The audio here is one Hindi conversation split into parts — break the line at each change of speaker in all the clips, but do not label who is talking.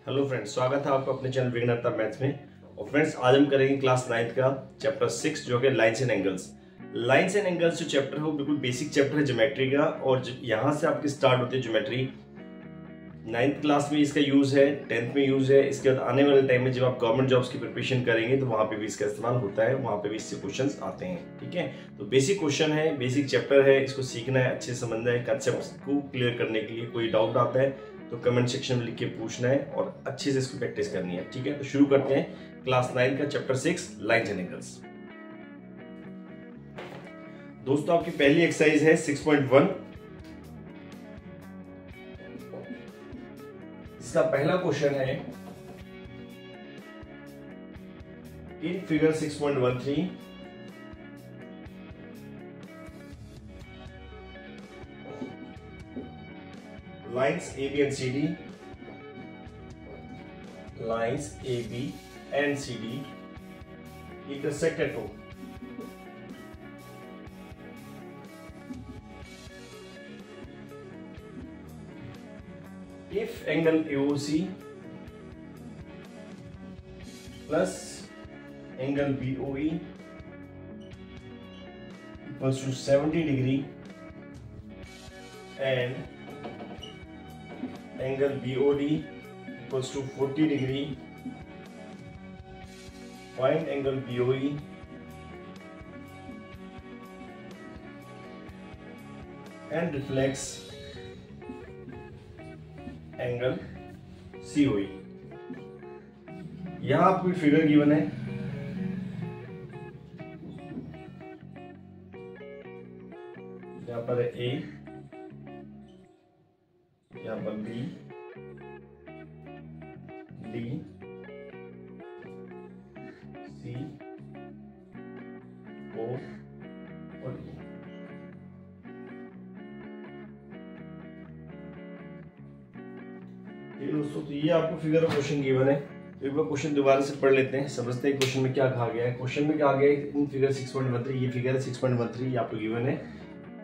हेलो फ्रेंड्स, स्वागत है आपका अपने चैनल विघ्नहर्ता मैथ्स में। और फ्रेंड्स, आज हम करेंगे क्लास 9 का चैप्टर 6 जो है lines and angles. Lines and angles जो चैप्टर है वो बिल्कुल बेसिक चैप्टर है ज्योमेट्री का, और यहाँ से आपकी स्टार्ट होती है ज्योमेट्री। 9th क्लास में इसका यूज है, 10th में यूज है। इसके बाद आने वाले टाइम में जब आप गवर्नमेंट जॉब्स की प्रिपरेशन करेंगे तो वहाँ पे भी इसका इस्तेमाल होता है, वहाँ पे भी इससे क्वेश्चन आते हैं। ठीक है, तो बेसिक क्वेश्चन है, बेसिक चैप्टर है, इसको सीखना है, अच्छे से समझना है। कंसेप्ट को क्लियर करने के लिए कोई डाउट आता है तो कमेंट सेक्शन में लिख के पूछना है और अच्छे से इसको प्रैक्टिस करनी है। ठीक है, तो शुरू करते हैं क्लास 9 का चैप्टर 6 लाइंस एंड एंगल्स। दोस्तों, आपकी पहली एक्सरसाइज है 6.1। इसका पहला क्वेश्चन है, in figure 6.13 lines AB and CD, lines AB and CD intersect at O. If angle AOC plus angle BOE equals to 70 degree and angle BOD equals to 40 degree, find angle BOE and reflects angle COE। यहां आपको फिगर गिवन है, यहां पर है A, यहाँ पर B, D, C, O और E। ये दोस्तों, तो ये आपको फिगर और क्वेश्चन गिवन है। तो एक बार क्वेश्चन दोबारा से पढ़ लेते हैं, समझते हैं क्वेश्चन में क्या कहा गया है। क्वेश्चन में कहा गया है इन फिगर 6.13, ये फिगर है 6.13, आपको गिवन है।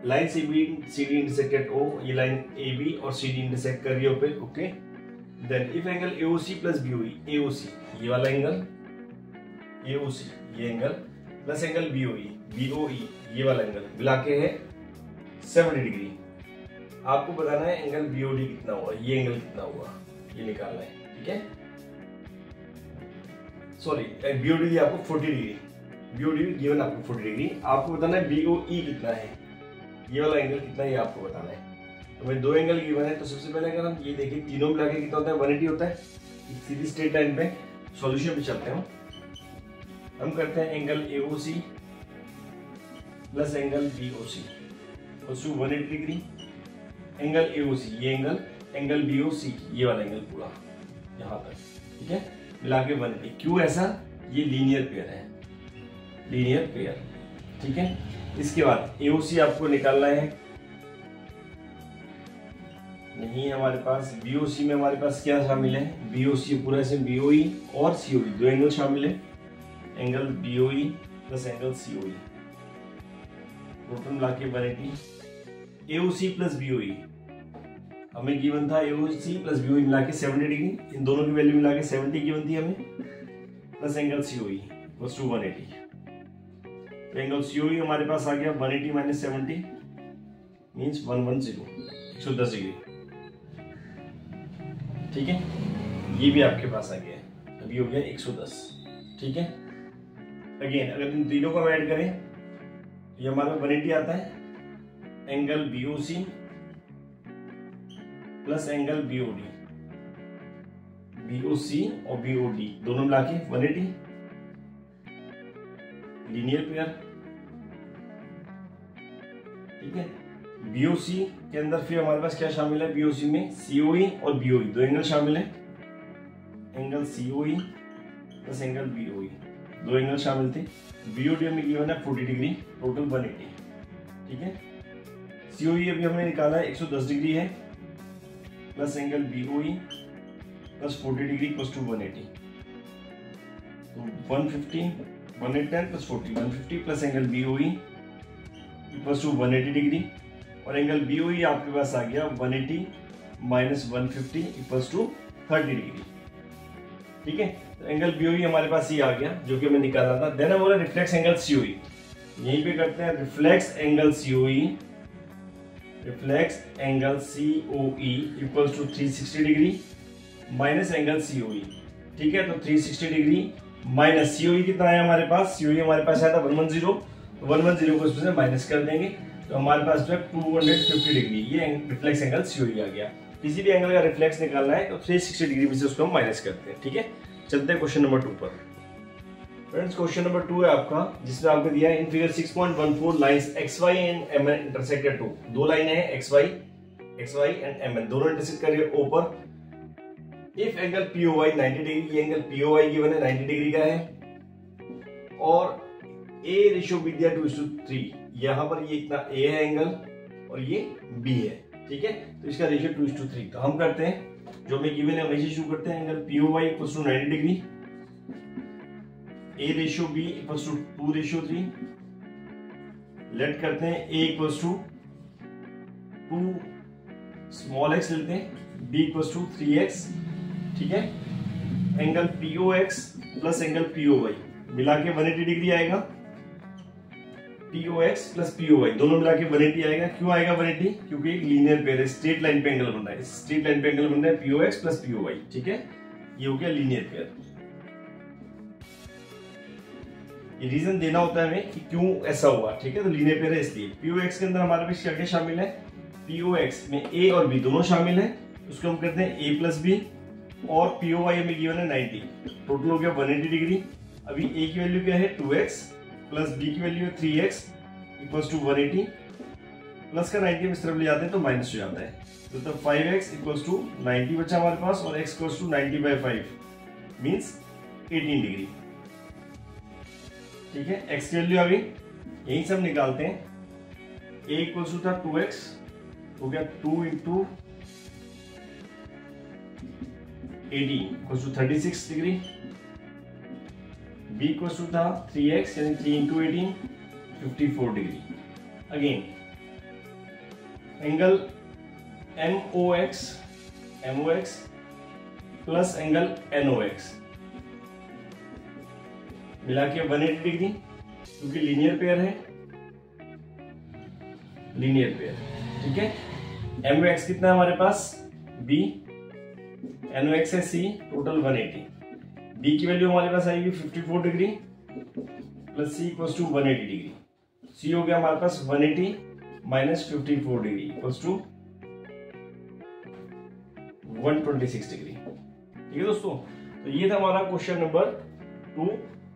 Line CD intersect at O, ये लाइन AB और CD इंटरसेक्ट कर रही है पे। Okay, then if angle AOC plus BOE, AOC ये वाला एंगल, AOC ये एंगल प्लस एंगल BOE ये वाला एंगल मिला के है 70 डिग्री। आपको बताना है एंगल BOD कितना हुआ, ये एंगल कितना हुआ, ये निकालना है। ठीक है, सॉरी BOD आपको 40 डिग्री, BOD गिवन आपको 40 डिग्री। आपको बताना है BOE कितना है, ये वाला एंगल कितना है, ये आपको बताना है। तो भाई दो एंगल गिवन है, तो सबसे पहले अगर हम ये देखिए तीनों मिला के कितना होता है 180 होता है। सीधी स्ट्रेट लाइन पे सॉल्यूशन पे चलते हैं, हम करते हैं angle AOC plus angle BOC equals to 180 degree. Angle AOC ये एंगल BOC ये वाला एंगल पूरा यहाँ तक। ठीक है, मिला के 180। क्यों ऐसा, ये लीनियर पेयर है, लीनियर पेयर। ठीक है, इसके बाद AOC आपको निकालना है, नहीं है हमारे पास। BOC में हमारे पास क्या शामिल है, BOC पूरा इसमें BOE और COE दो एंगल शामिल है। Angle BOE plus angle COE total मिला के 180। AOC प्लस BOE हमें गिवन था, AOC प्लस BOE मिला के 70 डिग्री, इन दोनों की वैल्यू मिला के 70 गिवन थी हमें, प्लस एंगल COE प्लस 180। तो एंगल COE हमारे पास आ गया 180 माइनस 70 मीन्स 110, 110 डिग्री। ठीक है, ये भी आपके पास आ गया है, अभी हो गया 110। ठीक है, अगेन अगर इन तीनों को ऐड करें ये हमारा 180 आता है। Angle BOC plus angle BOD, BOC और BOD दोनों मिला के 180, लीनियर पेयर। ठीक है, BOC के अंदर फिर हमारे पास क्या शामिल है, BOC में COE और BOE दो एंगल शामिल है। Angle COE plus angle BOE दो एंगल शामिल थे। BOD में गिवन है 40 डिग्री, टोटल 180। ठीक है, COE अभी हमने निकाला है 110 डिग्री है, plus angle BOE plus 40 degree plus to 180, तो 150 110 plus 40 150 plus angle BOE equals to 180 degree और एंगल BOE आपके पास आ गया 180 माइनस 150 इक्वल्स टू 30 डिग्री। ठीक है। तो एंगल BOE हमारे पास ये आ गया जो कि हमें निकालना था। देन हमारा रिफ्लेक्स एंगल COE, यहीं पे करते हैं reflex angle COE, reflex angle COE equals to 360 degree minus angle COE, ठीक है। तो 360 डिग्री माइनस COE कितना है हमारे पास, COE हमारे पास आया था 110, तो 110 को इसमें से माइनस कर देंगे तो हमारे पास जो है 250 डिग्री, ये रिफ्लेक्स एंगल COE आ गया। किसी भी एंगल का रिफ्लेक्स निकालना है तो 360 डिग्री में से उसको हम माइनस करते हैं, ठीक है। चलते हैं क्वेश्चन नंबर 2 पर। फ्रेंड्स क्वेश्चन नंबर 2 है आपका, जिसमें आपको दिया है in figure 6.14 lines XY and MN intersect at 2। दो लाइनें हैं XY एंड MN, दोनों इंटरसेक्ट कर रही है O पर। इफ एंगल POY 90 डिग्री, ये एंगल POY गिवन है 90 डिग्री का है और A रेशियो B दिया 2:3, यहाँ पर ये इतना A है एंगल और ये B है, ठीक है। तो इसका रेशियो 2:3। तो हम करते हैं जो हमें गिवन है वैसे शुरू करते हैं। Angle POY equals to 90 degree, A ratio B equals to 2:3, let करते हैं A equals to 2 small x लेते हैं, B इक्वल्स टू 3x, ठीक है। Angle POX plus angle POY मिला के 180 डिग्री आएगा। POX प्लस POY दोनों मिला के 180 आएगा। क्यों आएगा 180? क्योंकि एक लीनियर पेयर है, स्ट्रेट लाइन पे एंगल बन रहा है, स्ट्रेट लाइन पे एंगल बन रहा है POX प्लस POY, ठीक है। ये हो गया लीनियर पेयर। ये रीजन देना होता है हमें कि क्यों ऐसा हुआ, ठीक है। तो लीनियर पेयर है इसलिए। POX के अंदर हमारे पास क्या क्या शामिल है, POX में A और B दोनों शामिल है, उसको हम करते हैं A प्लस B, और POY हमें गिवन है 90, टोटल हो गया 180 डिग्री। अभी A की वैल्यू क्या है 2x प्लस B की वैल्यू है 3x इक्वल्स टू 180, प्लस का 90 इस तरफ ले जाते हैं तो माइनस हो जाता है, तो तब 5x इक्वल्स टू 90 बचा हमारे पास और x equals to 90/5 means 18 degree, ठीक है। x की वैल्यू आ गई, यही से हम निकालते हैं। A इक्वल्स टू था 2x, हो गया 2 into 18 equals to 36 degree. B equals to था 3x यानी 3 into 18 54 degree. Again angle MOX plus angle NOX मिला के 180 डिग्री, क्योंकि लीनियर पेयर है, लीनियर पेयर, ठीक है। MOX कितना है हमारे पास B, NOX है C, टोटल 180। B की वैल्यू हमारे पास आएगी 54 degree plus C equals to 180 degree. C हो गया हमारे पास 180 minus 54 degree equals to 126 degree, ठीक है दोस्तों। तो ये था हमारा क्वेश्चन नंबर 2,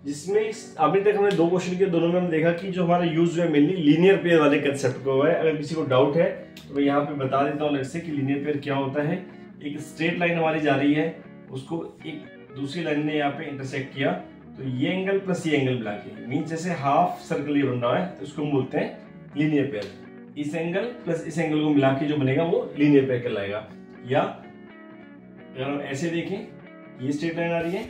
जिसमें अभी तक हमने 2 क्वेश्चन किए, दोनों में हमने देखा कि जो हमारा यूज है मेनली लीनियर पेयर वाले कंसेप्ट को है। अगर किसी को डाउट है तो मैं यहाँ पे बता देता हूँ अलग से कि लीनियर पेयर क्या होता है। एक स्ट्रेट लाइन हमारी जा रही है, उसको एक दूसरी लाइन ने यहाँ पे इंटरसेक्ट किया, तो ये एंगल प्लस ये एंगल मिला के मीन जैसे हाफ सर्कल ये बन रहा है, तो उसको हम बोलते हैं लीनियर पेयर। इस एंगल प्लस इस एंगल को मिला के जो बनेगा वो लीनियर पेयर कहलाएगा। या अगर हम ऐसे देखें, ये स्ट्रेट लाइन आ रही है,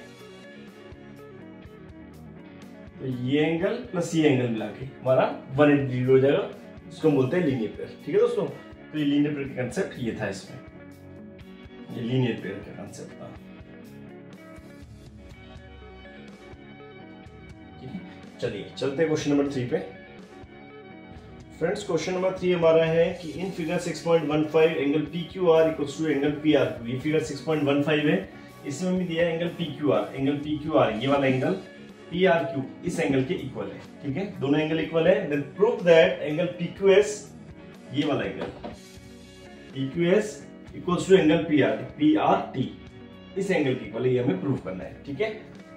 तो ये एंगल प्लस ये एंगल मिला के हमारा 180 डिग्री हो जाएगा, इसको हम बोलते हैं लीनियर पेयर, ठीक है दोस्तों। तो ये लीनियर पेयर का कंसेप्ट ये था, इसमें ये लीनियर पेयर का कंसेप्ट था। चलिए चलते हैं क्वेश्चन नंबर 3 पे। फ्रेंड्स क्वेश्चन नंबर 3 हमारा है कि in figure 6.15 angle PQR equals to angle PRQ। ये फिगर 6.15 है, इसमें हमें दिया है एंगल PQR, एंगल PQR ये वाला एंगल PRQ इस एंगल के इक्वल है, ठीक है। दोनों एंगल इक्वल है। Then prove that angle PQS ये वाला angle PQS equals to angle PRT इस एंगल के इक्वल है, ये हमें प्रूव करना है, ठीक है।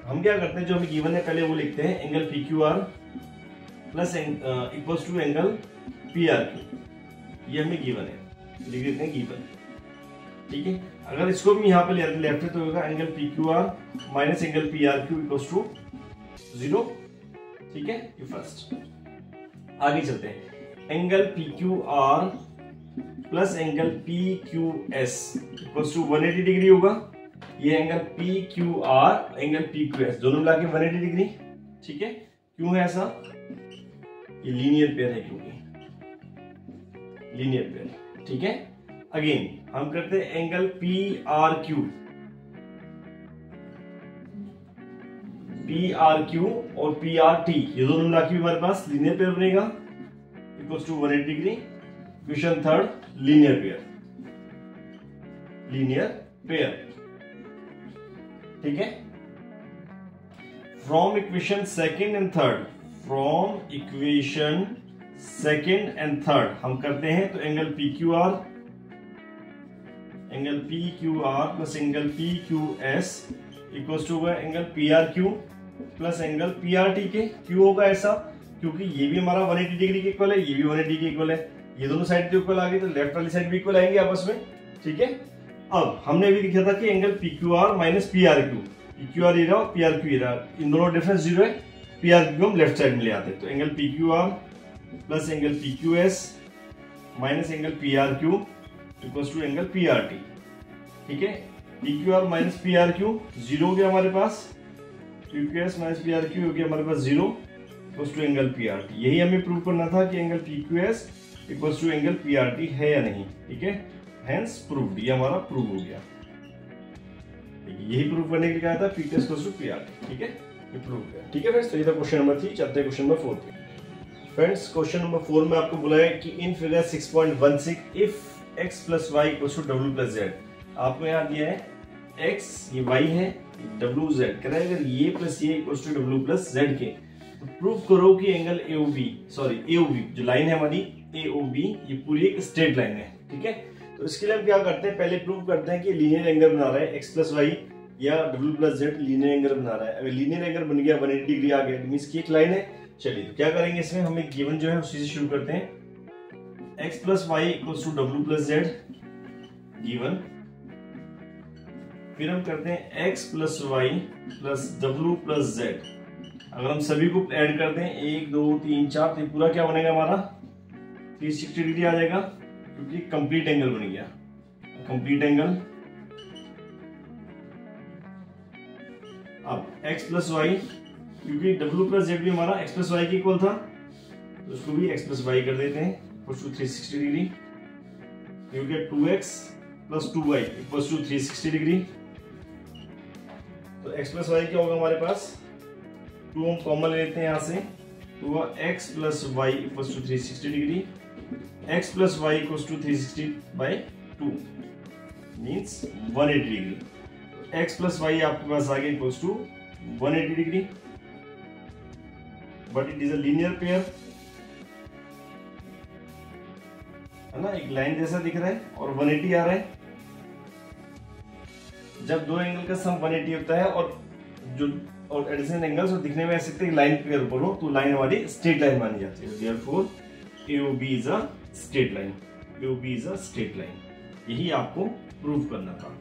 हम क्या करते हैं, जो हमें गिवन है पहले वो लिखते हैं, angle PQR plus equals to angle PRQ, ये हमें गिवन है, लिख देते हैं गिवन, ठीक है। अगर इसको भी यहाँ पे लेफ्ट है तो होगा angle PQR minus angle PRQ equals to 0, ठीक है। ये फर्स्ट। आगे चलते हैं, angle PQR plus angle PQS equals to 180 degree होगा। ये एंगल PQR एंगल PQS दोनों मिला के 180 डिग्री, ठीक है। क्यों है ऐसा, ये लीनियर पेयर है, क्योंकि लीनियर पेयर, ठीक है। अगेन हम करते हैं angle PRQ P R Q और पी आर टी, ये दोनों मिला के हमारे पास लीनियर पेयर बनेगा equals to 180 degree. Equation third, linear pair, linear pair, ठीक है। From equation second and third, from equation second and third हम करते हैं तो angle P Q R plus angle P Q S equals to angle P R Q plus angle P R T के। क्यों होगा ऐसा? क्योंकि ये भी हमारा 180 डिग्री के इक्वल है, ये भी 180 के इक्वल है, ये दोनों साइड के इक्वल आ गए तो लेफ्ट वाली साइड भी इक्वल आएंगे आपस में, ठीक है। अब हमने अभी लिखा था कि angle P Q R minus P R Q, P Q are ये रहा और पी आर क्यू ये रहा, इन दोनों डिफरेंस जीरो है, पी आर क्यू हम लेफ्ट साइड में ले आते हैं तो angle P Q R plus angle P Q S minus angle P R Q equals to angle P R T, ठीक है। P Q R minus P R Q zero हो गया हमारे पास, P Q S minus P R Q हो गया हमारे पास zero equals to angle P R T. यही हमें प्रूव करना था कि angle P Q S equals to angle P R T है या नहीं, ठीक है। हेंस प्रूव्ड, ये हमारा प्रूव हो गया, यही प्रूव करने के लिए कहा था P Q S equals to P R T, ठीक है, ये प्रूव किया, ठीक है फ्रेंड्स। तो ये था क्वेश्चन नंबर 3। चलते हैं क्वेश्चन नंबर 4 पे। फ्रेंड्स क्वेश्चन नंबर 4 में आपको बोला है कि in figure 6.16 if x plus y equals to डब्ल्यू प्लस जेड, आपको यहाँ दिया है x, ये y है, डब्ल्यू जेड, कह रहा है अगर ये प्लस ये इक्वल्स टू डब्ल्यू प्लस जेड के तो प्रूव करो कि एंगल AOB जो लाइन है हमारी AOB ये पूरी एक स्ट्रेट लाइन है, ठीक है। तो इसके लिए हम क्या करते हैं, पहले प्रूव करते हैं कि लीनियर एंगल बना रहा है x प्लस वाई या W plus Z linear angle बना रहा है। अगर लीनियर एंगल बन गया 180 डिग्री आ गया मींस की एक लाइन है। चलिए तो क्या करेंगे, इसमें हमें गिवन जो है उसी से शुरू करते हैं। x plus y equals to डब्ल्यू प्लस जेड गिवन, फिर हम करते हैं x प्लस वाई प्लस डब्ल्यू प्लस जेड। अगर हम सभी को ऐड करते हैं 1 2 3 4 तो पूरा क्या बनेगा हमारा 360 डिग्री आ जाएगा, क्योंकि कंप्लीट एंगल बन गया, कंप्लीट एंगल। अब x प्लस वाई, क्योंकि w प्लस जेड भी हमारा x प्लस वाई के इक्वल था तो उसको भी x प्लस वाई कर देते हैं इक्वल्स टू 360 डिग्री, क्योंकि 2x plus 2y equals to 360 degree. तो x प्लस वाई क्या होगा हमारे पास, 2 हम कॉमन ले लेते हैं यहाँ से, तो x plus y equals to 360 degree, x plus y equals to 360 by 2 means 180 degree. x plus y आपके पास आ गया equals to 180 degree, but it is a linear pair, है ना, एक लाइन जैसा दिख रहा है और 180 आ रहा है। जब दो एंगल का सम 180 होता है और जो और एडिशनल एंगल्स और दिखने में ऐसे लाइन के ऊपर हो तो लाइन हमारी स्ट्रेट लाइन मानी जाती है। Therefore AOB is a straight line, AOB is a straight line, यही आपको प्रूव करना था।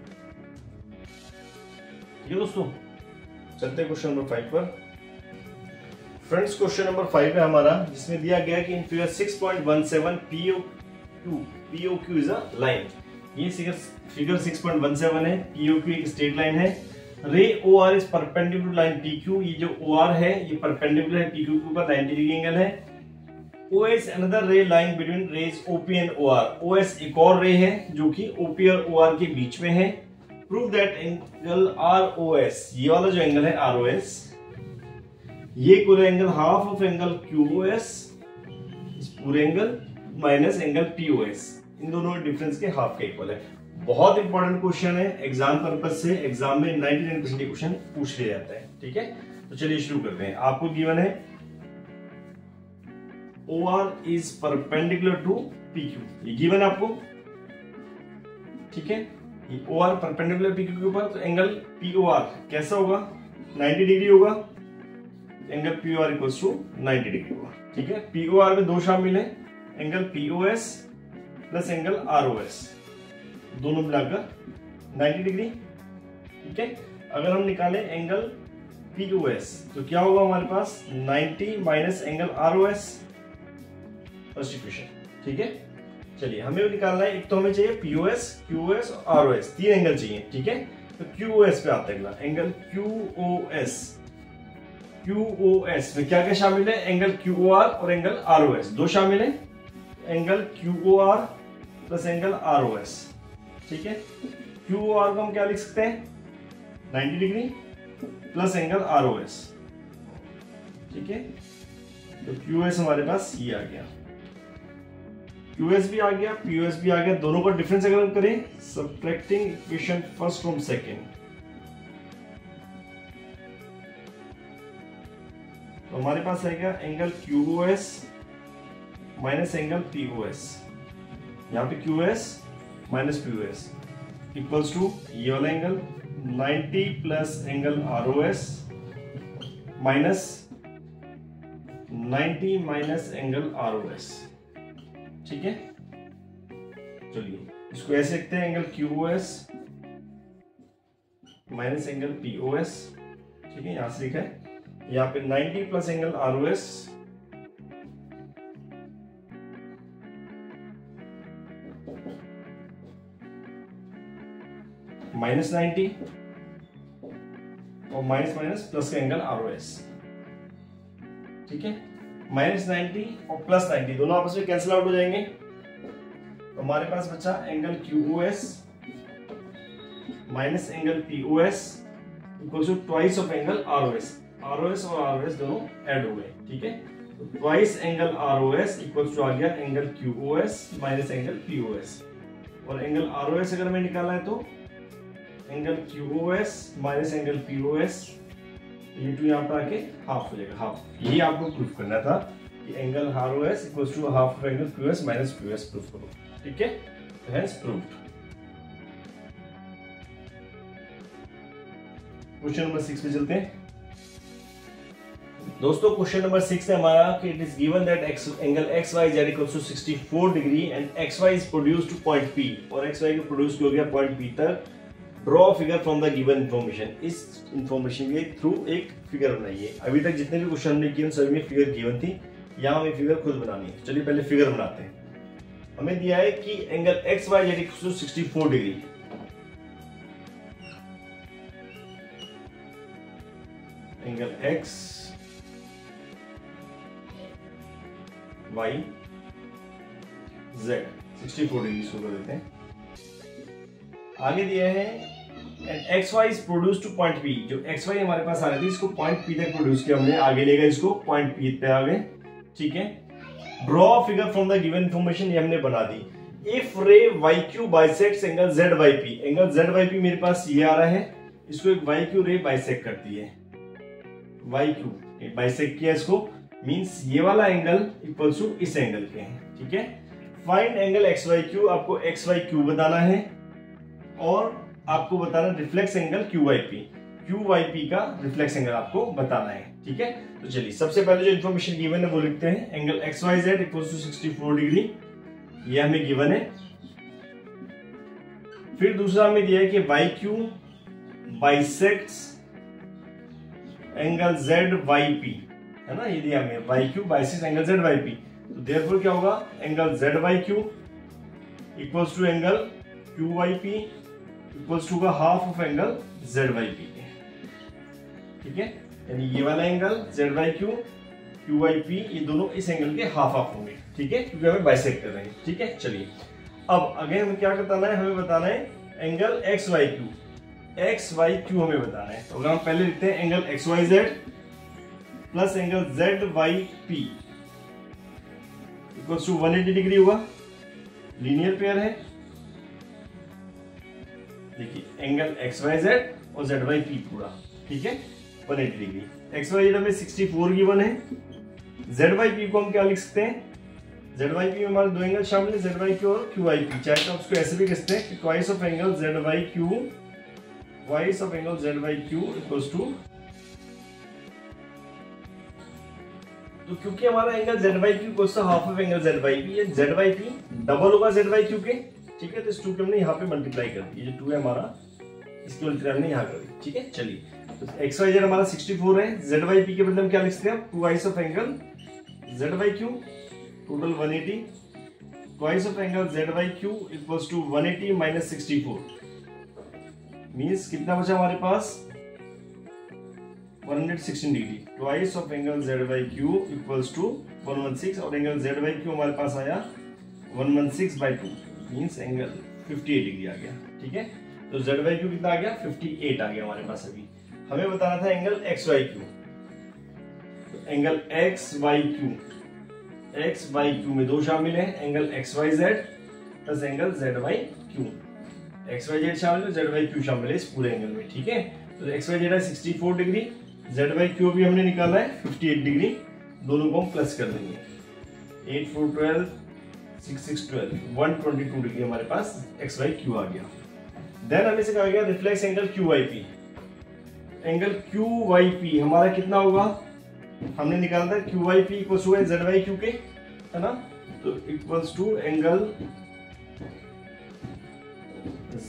ये दोस्तों चलते हैं क्वेश्चन नंबर 5 पर। फ्रेंड्स क्वेश्चन नंबर 5 है हमारा, जिसमें दिया गया कि in figure 6.17 POQ is a line. ये फिगर 6.17 है, POQ एक स्ट्रेट लाइन है। Ray OR is perpendicular to line PQ, ये जो OR है ये परपेंडिकुलर है PQ के ऊपर 90 डिग्री एंगल है। OS another ray line between rays OP and OR, OS एक और रे है जो कि OP और OR के बीच में है। प्रूव दैट एंगल ROS, ये वाला जो एंगल है ROS, ये पूरा angle half of angle QOS, इस पूरे एंगल माइनस एंगल POS, इन दोनों डिफरेंस के हाफ के इक्वल है। बहुत इंपॉर्टेंट क्वेश्चन है एग्जाम पर्पज से, एग्जाम में 99% क्वेश्चन पूछ लिया जाता है, ठीक है। तो चलिए शुरू करते हैं। आपको गिवन है OR is perpendicular to PQ, ये गिवन है आपको, ठीक है। ये OR परपेंडिकुलर PQ के ऊपर, तो एंगल POR कैसा होगा 90 डिग्री होगा, angle POR equals to 90 degree होगा, ठीक है। POR में दो शामिल है, angle POS plus angle ROS, दोनों मिलाकर 90 डिग्री, ठीक है। अगर हम निकालें एंगल POS तो क्या होगा हमारे पास 90 minus angle ROS, first equation, ठीक है। चलिए हमें निकालना है, एक तो हमें चाहिए POS, QOS और ROS, तीन एंगल चाहिए, ठीक है। तो QOS पे आता है अगला एंगल QOS में क्या क्या शामिल है, एंगल QOR और एंगल ROS, दो शामिल है, angle QOR plus angle ROS, ठीक है। QOR को हम क्या लिख सकते हैं 90 डिग्री, प्लस एंगल ROS, ठीक है। तो QS हमारे पास ये आ गया, QS भी आ गया, POS भी आ गया। दोनों का डिफरेंस अगर हम करें, subtracting equation first from second, तो हमारे पास आएगा angle QOS minus angle POS, यहाँ पे QS minus POS equals to ये वाला angle 90 plus angle ROS minus 90 minus angle ROS, ठीक है। चलिए इसको ऐसे लिखते हैं, angle QOS minus angle POS, ठीक है। यहां से लिखा है, यहाँ पे 90 प्लस एंगल ROS माइनस 90 और माइनस माइनस प्लस का एंगल ROS, ठीक है। माइनस 90 और प्लस 90 दोनों आपस में कैंसिल आउट हो जाएंगे, तो हमारे पास बचा angle QOS minus angle POS equal to twice of angle ROS। ROS और ROS दोनों ऐड हो गए, ठीक है। तो twice angle ROS equal to आ गया angle QOS minus angle POS, और एंगल ROS अगर हमें निकालना है तो angle QOS minus angle POS, ये टू यहाँ पर आके हाफ हो जाएगा, हाफ। यही आपको प्रूफ करना था कि angle ROS equals to half of angle QS minus POS proof करो, ठीक है। Hence proved. क्वेश्चन नंबर 6 पे चलते हैं दोस्तों। क्वेश्चन नंबर 6 है हमारा कि it is given that angle XYZ equals to 64 degree and XY is produced to point P, और XY को प्रोड्यूस हो गया पॉइंट P तक। Draw figure from the given information, इस इंफॉर्मेशन के थ्रू एक फिगर बनाइए। अभी तक जितने भी क्वेश्चन हमने किए सभी में फिगर गिवन थी, यहाँ हमें फिगर खुद बनानी है। चलिए पहले फिगर बनाते हैं। हमें दिया है कि angle XYZ equals to 64 degree, angle X Y Z 64 degree शुरू कर देते हैं। आगे दिया है and XY is produce to point P, जो XY हमारे पास आ रही थी इसको पॉइंट P तक प्रोड्यूस किया हमने, आगे लेगा इसको पॉइंट P पे आगे, ठीक है। Draw figure from the given information, ये हमने बना दी। इफ रे YQ bisects angle ZYP, angle ZYP मेरे पास ये आ रहा है, इसको एक YQ रे बाइसेक्ट करती है, YQ बाइसेक्ट किया इसको, मींस ये वाला एंगल इक्वल्स टू इस एंगल के हैं, ठीक है। फाइंड एंगल XYQ, आपको XYQ बताना है और आपको बताना रिफ्लेक्स एंगल QYP का रिफ्लेक्स एंगल आपको बताना है, ठीक है। तो चलिए सबसे पहले जो इन्फॉर्मेशन गिवन है वो लिखते हैं, angle XYZ equals to 64 degree, ये हमें गिवन है। फिर दूसरा हमें दिया है कि YQ बाइसेक्ट्स एंगल ZYP, है ना, ये दिया हमें YQ बाइसेक्ट्स एंगल ZYP, तो देयरफॉर क्या होगा, angle ZYQ equals to angle QYP equals to का हाफ ऑफ एंगल ZYP, ठीक है। यानी ये वाला एंगल ZYQ QYP ये दोनों इस एंगल के हाफ हाफ होंगे, ठीक है, क्योंकि हमें बाइसेक्ट कर रहे हैं, ठीक है। चलिए अब आगे हमें क्या बताना है, हमें बताना है एंगल XYQ हमें बताना है। तो अगर हम पहले लिखते हैं angle XYZ plus angle ZYP equals to 180 degree होगा, लीनियर पेयर है। देखिए एंगल XYZ और ZYP पूरा, ठीक है, 180 डिग्री। XYZ हमें 64 गिवन है, ZYP को हम क्या लिख सकते हैं, ZYP में हमारे दो एंगल शामिल है, ZYQ और QYP, चाहे तो उसको ऐसे भी कह सकते हैं कि twice of angle ZYQ equals to, तो क्योंकि हमारा angle ZYQ equals to half of angle ZYP, ये ZYP डबल होगा ZYQ के, ठीक है। तो इस 2 को हमने यहाँ पे मल्टीप्लाई कर दी, ये जो 2 है हमारा, इसकी मल्टीप्लाई हमने यहाँ कर दी, ठीक है। चलिए तो XYZ हमारा 64 है, ZYP के बदले हम क्या लिख सकते हैं, twice of angle ZYQ total 180, twice of angle ZYQ equals to 180 minus 64, means कितना बचा हमारे पास 116 degree. Twice of angle ZYQ equals to 116, और एंगल ZYQ हमारे पास आया 116/2, मींस एंगल 58 डिग्री आ गया, ठीक है। तो ZYQ कितना आ गया, 58 आ गया हमारे पास अभी। हमें बताना था angle X Y Q. Angle X Y Q में दो शामिल है, angle X Y Z plus angle Z Y Q. X Y Z शामिल है, जेड वाई क्यू शामिल है इस पूरे एंगल में, ठीक है। तो एक्स वाई जेड है 64 डिग्री, जेड वाई क्यू भी हमने निकाला है 58 डिग्री, दोनों को हम प्लस कर देंगे। 8 4 12 6 6 12 122 डिग्री हमारे पास एक्स वाई क्यू आ गया। देन हमें से कहा गया reflex angle Q Y P. Angle Q Y P हमारा कितना होगा, हमने निकाला था क्यू वाई पी इक्वल्स हुआ जेड वाई क्यू के, है ना। तो equals to angle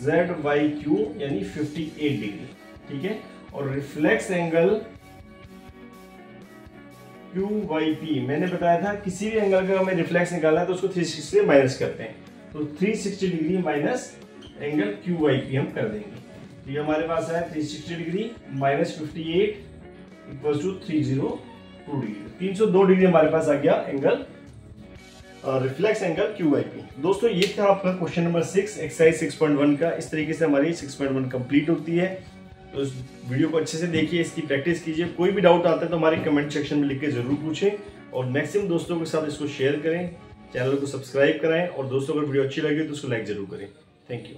Z Y Q यानी 58 डिग्री, ठीक है। और reflex angle Q Y P मैंने बताया था किसी भी एंगल का हमें रिफ्लेक्स निकालना है तो उसको 360 से माइनस करते हैं, तो 360 degree minus angle Q Y P हम कर देंगे। तो ये हमारे पास है 360 degree minus 58 equals to 302 degree. 302 degree हमारे पास आ गया angle reflex angle Q Y P. दोस्तों ये था आपका क्वेश्चन नंबर 6 एक्सरसाइज 6.1 का। इस तरीके से हमारी 6.1 कंप्लीट होती है। तो इस वीडियो को अच्छे से देखिए, इसकी प्रैक्टिस कीजिए। कोई भी डाउट आता है तो हमारे कमेंट सेक्शन में लिख के जरूर पूछें और मैक्सिमम दोस्तों के साथ इसको शेयर करें, चैनल को सब्सक्राइब कराएं और दोस्तों अगर वीडियो अच्छी लगी तो उसको लाइक जरूर करें। Thank you.